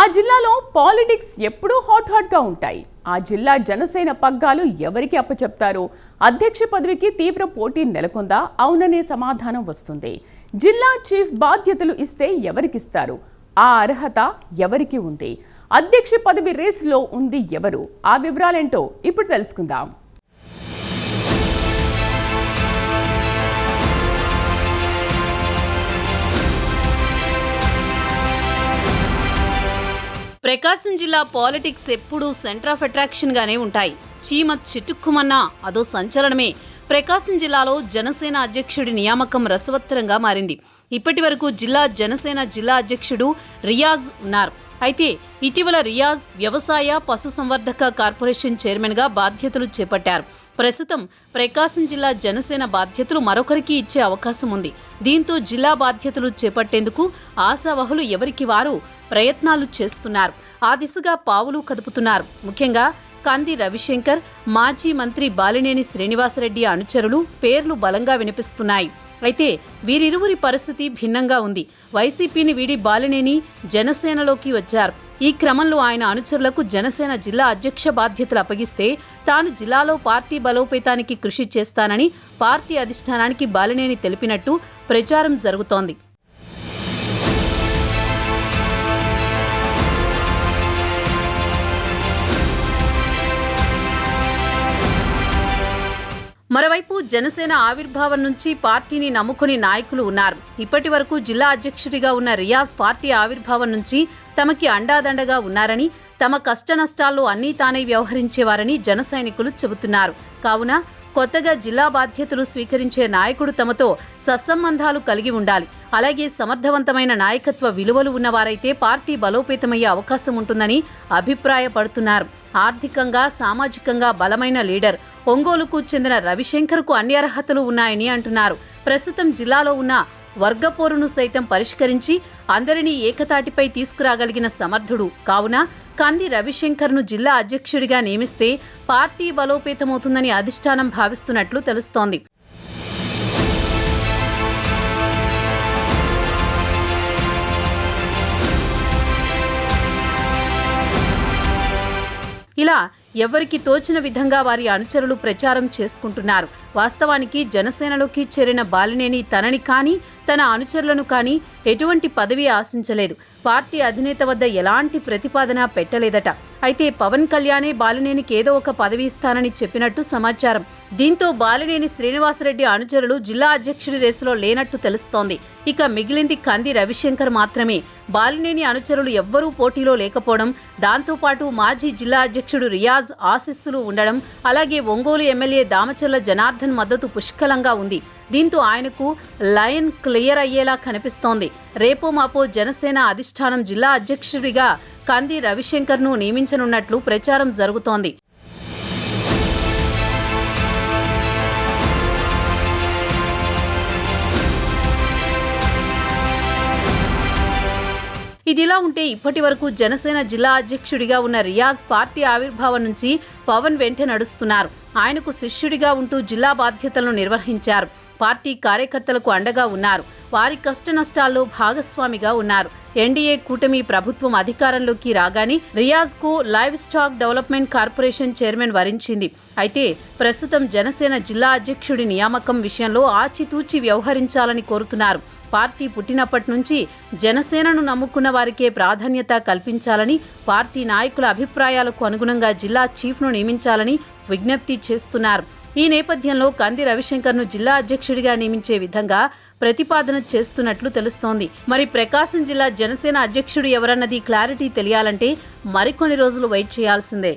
ఆ జిల్లాలో పాలిటిక్స్ ఎప్పుడూ హాట్గా ఉంటాయి. ఆ జిల్లా జనసేన పగ్గాలు ఎవరికి అప్పచెప్తారు? అధ్యక్ష పదవికి తీవ్ర పోటీ నెలకొందా? అవుననే సమాధానం వస్తుంది. జిల్లా చీఫ్ బాధ్యతలు ఇస్తే ఎవరికిస్తారు? ఆ అర్హత ఎవరికి ఉంది? అధ్యక్ష పదవి రేసులో ఉంది ఎవరు? ఆ వివరాలేంటో ఇప్పుడు తెలుసుకుందాం. ప్రకాశం జిల్లా పాలిటిక్స్ ఎప్పుడూ సెంటర్ ఆఫ్ అట్రాక్షన్ గానే ఉంటాయి. చీమ చిటుక్కుమన్నా అదో సంచలనమే. ప్రకాశం జిల్లాలో జనసేన అధ్యక్షుడి నియామకం రసవత్తరంగా మారింది. ఇప్పటి వరకు జనసేన జిల్లా అధ్యక్షుడు రియాజ్ ఉన్నారు. అయితే ఇటీవల రియాజ్ వ్యవసాయ పశుసంవర్ధక కార్పొరేషన్ చైర్మన్గా బాధ్యతలు చేపట్టారు. ప్రస్తుతం ప్రకాశం జిల్లా జనసేన బాధ్యతలు మరొకరికి ఇచ్చే అవకాశం ఉంది. దీంతో జిల్లా బాధ్యతలు చేపట్టేందుకు ఆశావహులు ఎవరికి వారు ప్రయత్నాలు చేస్తున్నారు. ఆ దిశగా పావులు కదుపుతున్నారు. ముఖ్యంగా కంది రవిశంకర్, మాజీ మంత్రి బాలినేని శ్రీనివాసరెడ్డి అనుచరులు పేర్లు బలంగా వినిపిస్తున్నాయి. అయితే వీరిరువురి పరిస్థితి భిన్నంగా ఉంది. వైసీపీని వీడి బాలినేని జనసేనలోకి వచ్చారు. ఈ క్రమంలో ఆయన అనుచరులకు జనసేన జిల్లా అధ్యక్ష బాధ్యతలు అప్పగిస్తే తాను జిల్లాలో పార్టీ బలోపేతానికి కృషి చేస్తానని పార్టీ అధిష్టానానికి బాలినేని తెలిపినట్టు ప్రచారం జరుగుతోంది. మరోవైపు జనసేన ఆవిర్భావం నుంచి పార్టీని నమ్ముకుని నాయకులు ఉన్నారు. ఇప్పటి వరకు జిల్లా అధ్యక్షుడిగా ఉన్న రియాజ్ పార్టీ ఆవిర్భావం నుంచి తమకి అండాదండగా ఉన్నారని, తమ కష్టనష్టాల్లో అన్నీ తానే వ్యవహరించేవారని జన సైనికులు చెబుతున్నారు. కావున కొత్తగా జిల్లా బాధ్యతలు స్వీకరించే నాయకుడు తమతో సత్సంబంధాలు కలిగి ఉండాలి. అలాగే సమర్థవంతమైన నాయకత్వ విలువలు ఉన్నవారైతే పార్టీ బలోపేతమయ్యే అవకాశం ఉంటుందని అభిప్రాయపడుతున్నారు. ఆర్థికంగా, సామాజికంగా బలమైన లీడర్ ఒంగోలుకు చెందిన రవిశంకర్కు అన్ని అర్హతలు ఉన్నాయని అంటున్నారు. ప్రస్తుతం జిల్లాలో ఉన్న వర్గపోరును సైతం పరిష్కరించి అందరినీ ఏకతాటిపై తీసుకురాగలిగిన సమర్థుడు. కావున కంది రవిశంకర్ను జిల్లా అధ్యక్షుడిగా నియమిస్తే పార్టీ బలోపేతమవుతుందని అధిష్టానం భావిస్తున్నట్లు తెలుస్తోంది. ఇలా ఎవరికి తోచిన విధంగా వారి అనుచరులు ప్రచారం చేసుకుంటున్నారు. వాస్తవానికి జనసేనలోకి చేరిన బాలినేని తనని కానీ తన అనుచరులను కానీ ఎటువంటి పదవి ఆశించలేదు. పార్టీ అధినేత వద్ద ఎలాంటి ప్రతిపాదన పెట్టలేదట. అయితే పవన్ కళ్యాణే బాలినేనికి ఏదో ఒక పదవి ఇస్తానని చెప్పినట్టు సమాచారం. దీంతో బాలినేని శ్రీనివాసరెడ్డి అనుచరులు జిల్లా అధ్యక్షుడి రేసులో లేనట్టు తెలుస్తోంది. ఇక మిగిలింది కంది రవిశంకర్ మాత్రమే. బాలినేని అనుచరులు ఎవ్వరూ పోటీలో లేకపోవడం, దాంతోపాటు మాజీ జిల్లా అధ్యక్షుడు రియాజ్ ఆశీస్సులు ఉండడం, అలాగే ఒంగోలు ఎమ్మెల్యే దామచర్ల జనార్దన్ మద్దతు పుష్కలంగా ఉంది. దీంతో ఆయనకు లైన్ క్లియర్ అయ్యేలా కనిపిస్తోంది. రేపో మాపో జనసేన అధిష్టానం జిల్లా అధ్యక్షుడిగా కంది రవిశంకర్ను నియమించనున్నట్లు ప్రచారం జరుగుతోంది. ఇదిలా ఉంటే ఇప్పటి వరకు జనసేన జిల్లా అధ్యక్షుడిగా ఉన్న రియాజ్ పార్టీ ఆవిర్భావం నుంచి పవన్ వెంట నడుస్తున్నారు. ఆయనకు శిష్యుడిగా ఉంటూ జిల్లా బాధ్యతలను నిర్వహించారు. పార్టీ కార్యకర్తలకు అండగా ఉన్నారు. వారి కష్టనష్టాల్లో భాగస్వామిగా ఉన్నారు. ఎన్డీఏ కూటమి ప్రభుత్వం అధికారంలోకి రాగానే రియాజ్కు livestock development corporation chairman వరించింది. అయితే ప్రస్తుతం జనసేన జిల్లా అధ్యక్షుడి నియామకం విషయంలో ఆచితూచి వ్యవహరించాలని కోరుతున్నారు. పార్టీ పుట్టినప్పటి నుంచి జనసేనను నమ్ముకున్న వారికే ప్రాధాన్యత కల్పించాలని, పార్టీ నాయకుల అభిప్రాయాలకు అనుగుణంగా జిల్లా చీఫ్ను నియమించాలని విజ్ఞప్తి చేస్తున్నారు. ఈ నేపథ్యంలో కంది రవిశంకర్ను జిల్లా అధ్యక్షుడిగా నియమించే విధంగా ప్రతిపాదన చేస్తున్నట్లు తెలుస్తోంది. మరి ప్రకాశం జిల్లా జనసేన అధ్యక్షుడు ఎవరన్నది క్లారిటీ తెలియాలంటే మరికొన్ని రోజులు వెయిట్ చేయాల్సిందే.